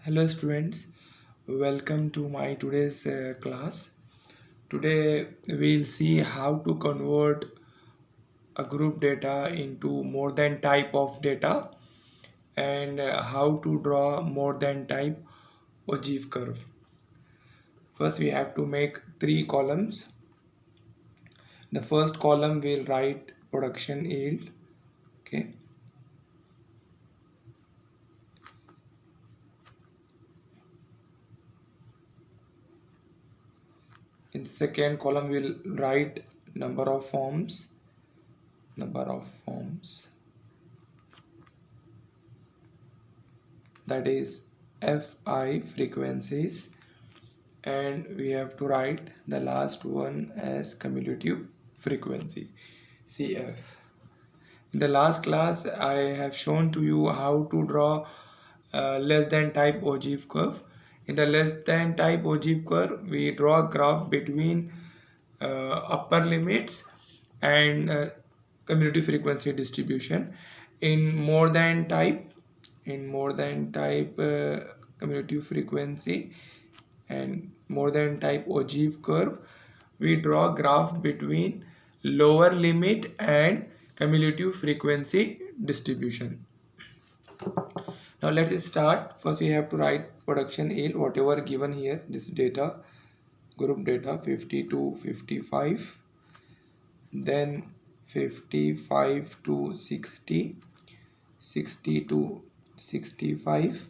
Hello students, welcome to my today's class. Today we'll see how to convert a group data into more than type of data and how to draw more than type Ogive curve. First we have to make three columns. The first column will write production yield. Okay. In the second column we'll write number of forms. That is Fi frequencies, and we have to write the last one as cumulative frequency CF. In the last class I have shown to you how to draw less than type Ogive curve. In the less than type Ogive curve we draw a graph between upper limits and cumulative frequency distribution. In more than type cumulative frequency and more than type Ogive curve, we draw a graph between lower limit and cumulative frequency distribution. Now let's start. First we have to write production yield, whatever given here, this data, group data 50 to 55, then 55 to 60, 60 to 65,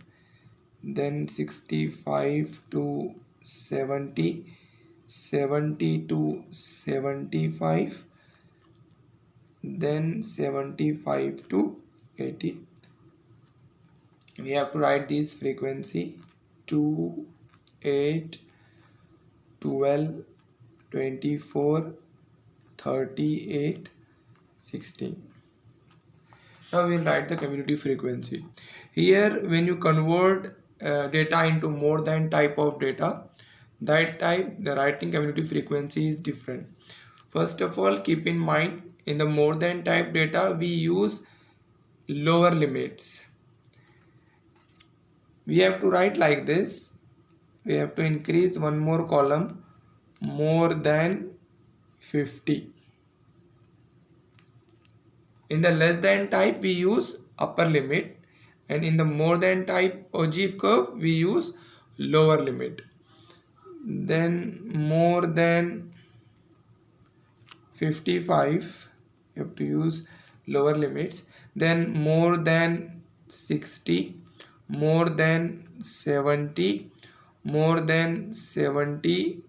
then 65 to 70, 70 to 75, then 75 to 80. We have to write this frequency 2, 8, 12, 24, 38, 16. Now we will write the cumulative frequency. Here when you convert data into more than type of data, that type the writing cumulative frequency is different. First of all, keep in mind, in the more than type data we use lower limits. We have to write like this. We have to increase one more column, more than 50. In the less than type we use upper limit, and in the more than type Ogive curve we use lower limit. Then more than 55 you have to use lower limits. Then more than 60, more than 70, more than 75,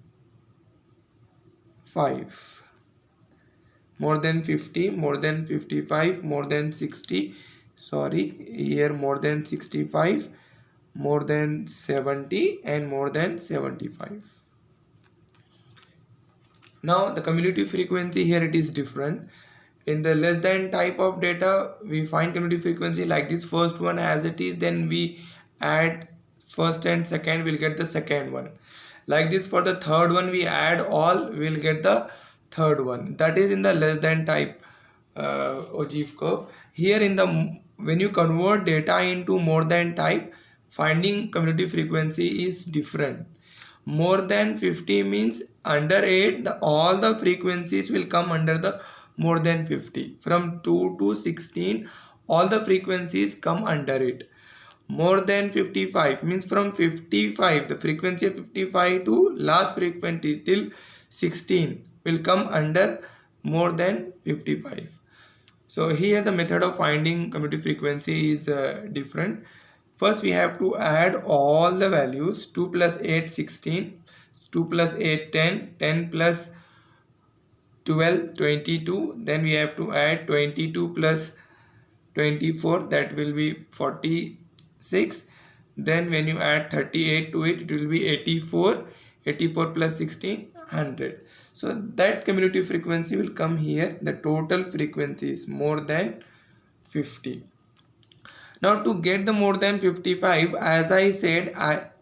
more than 50, more than 55, more than 60, sorry, here more than 65, more than 70, and more than 75. Now the cumulative frequency here, it is different. In the less than type of data we find cumulative frequency like this, first one as it is, then we add first and second, we'll get the second one. Like this, for the third one we add all, we'll get the third one. That is in the less than type Ogive curve. Here in the when you convert data into more than type, finding cumulative frequency is different. More than 50 means under 8 all the frequencies will come under the more than 50. From 2 to 16 all the frequencies come under it. More than 55 means from 55, the frequency of 55 to last frequency till 16 will come under more than 55. So here the method of finding cumulative frequency is different. First we have to add all the values. 2 plus 8 16, 2 plus 8 10, 10 plus 12 22, then we have to add 22 plus 24, that will be 46. Then when you add 38 to it, it will be 84. 84 plus 16, 100. So that cumulative frequency will come here. The total frequency is more than 50. Now to get the more than 55, as I said,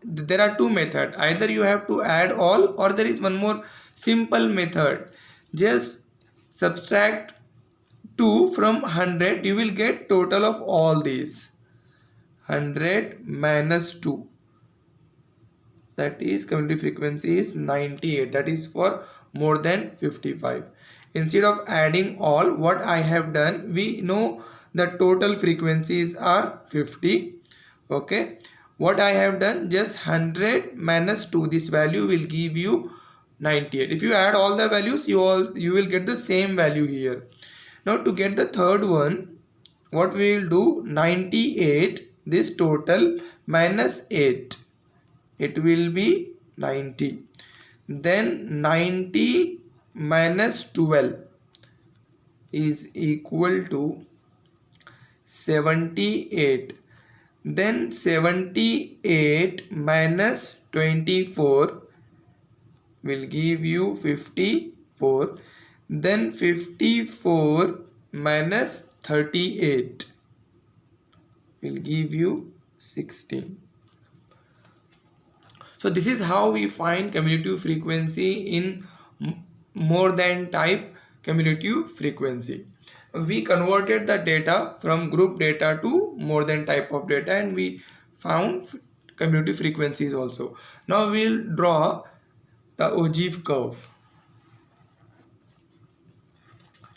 there are two methods. Either you have to add all, or there is one more simple method. Just subtract 2 from 100, you will get total of all these. 100 minus 2. that is cumulative frequency is 98, that is for more than 55. Instead of adding all, what I have done, we know the total frequencies are 50. Okay, what I have done, just 100 minus 2, this value will give you 98. If you add all the values, you will get the same value here. Now to get the third one, what we will do, 98, this total minus 8, it will be 90. Then 90 minus 12 is equal to 78. Then 78 minus 24 will give you 54. Then 54 minus 38 will give you 16. So this is how we find cumulative frequency in more than type cumulative frequency. We converted the data from group data to more than type of data, and we found cumulative frequencies also. Now we'll draw the Ogive curve.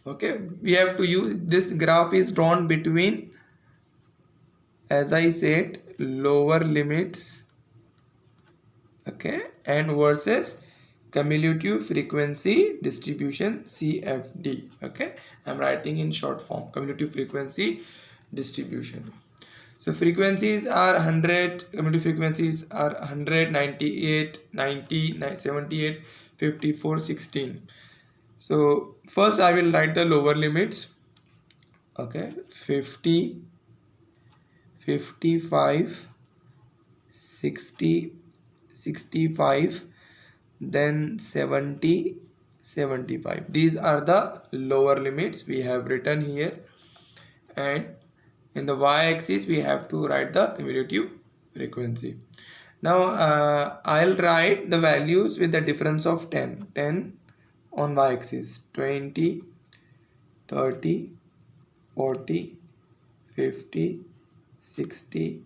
Okay, we have to use this graph is drawn between, as I said, lower limits, okay, and versus cumulative frequency distribution CFD. Okay, I'm writing in short form, cumulative frequency distribution. So frequencies are 100, cumulative frequencies are 100, 98, 90, 78, 54, 16. So first I will write the lower limits. Okay, 50, 55, 60, 65, then 70, 75. These are the lower limits we have written here, and in the y-axis we have to write the cumulative frequency. Now I'll write the values with the difference of 10. 10 on y-axis, 20, 30, 40, 50, 60,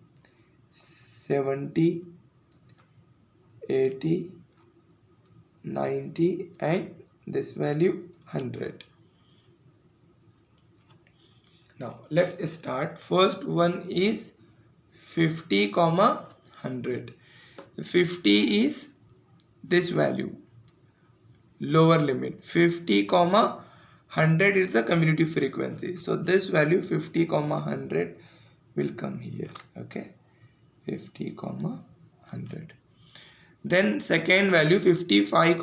70, 80, 90, and this value 100. Now let's start. First one is 50, 100. 50 is this value, lower limit. 50, 100 is the cumulative frequency. So this value 50, 100 will come here. Okay, 50, 100. Then second value 55,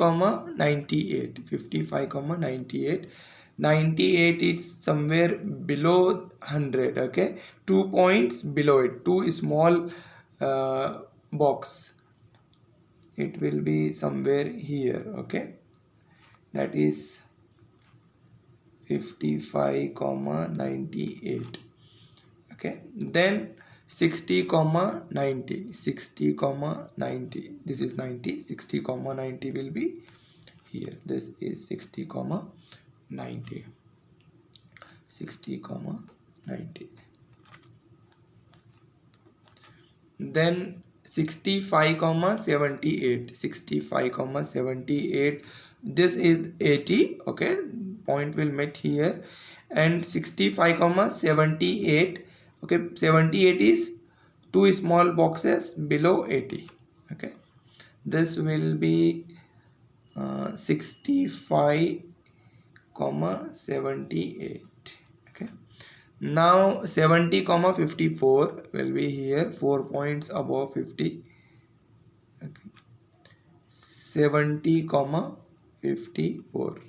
98. 55, 98. 98 is somewhere below 100. Okay, 2 points below it, 2 small box, it will be somewhere here. Okay, that is 55, 98. Okay, then 60, 90. 60, 90. This is 90. 60, 90 will be here. This is 60, 90. 60, 90. Then 65, 78. 65, 78. This is 80. Okay, point will meet here. And 65, 78. Okay, 78 is 2 small boxes below 80. Okay, this will be 65, 78. Okay, now 70, 54 will be here, 4 points above 50. Okay, 70, 54.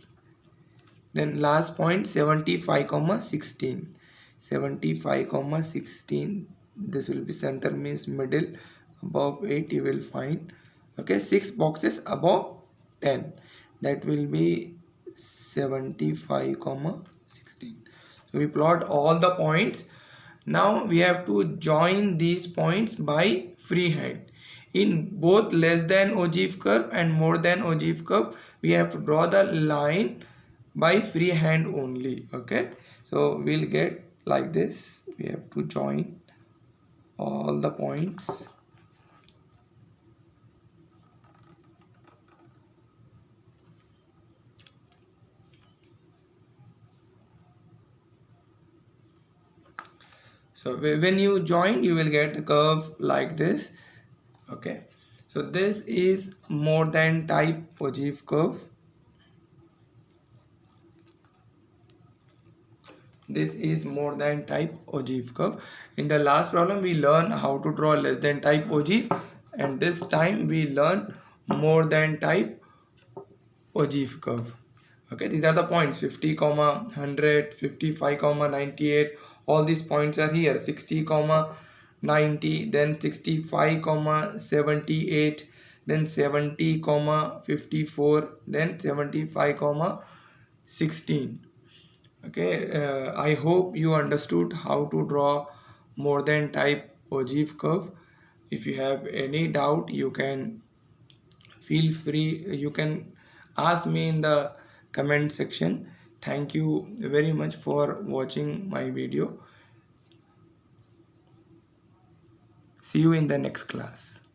Then last point 75, 16. 75, 16. This will be center, means middle. Above 8 you will find. Okay, 6 boxes above 10. That will be 75, 16. So we plot all the points. Now we have to join these points by freehand. In both less than Ogive curve and more than Ogive curve, we have to draw the line by freehand only. Okay, so we'll get like this. We have to join all the points. So when you join, you will get the curve like this. Okay, so this is more than type Ogive curve. This is more than type Ogive curve. In the last problem we learned how to draw less than type Ogive, and this time we learn more than type Ogive curve. Okay, these are the points 50, 100, 55, 98. All these points are here. 60, 90, then 65, 78, then 70, 54, then 75, 16. Okay, I hope you understood how to draw more than type Ogive curve. If you have any doubt, you can feel free, you can ask me in the comment section. Thank you very much for watching my video. See you in the next class.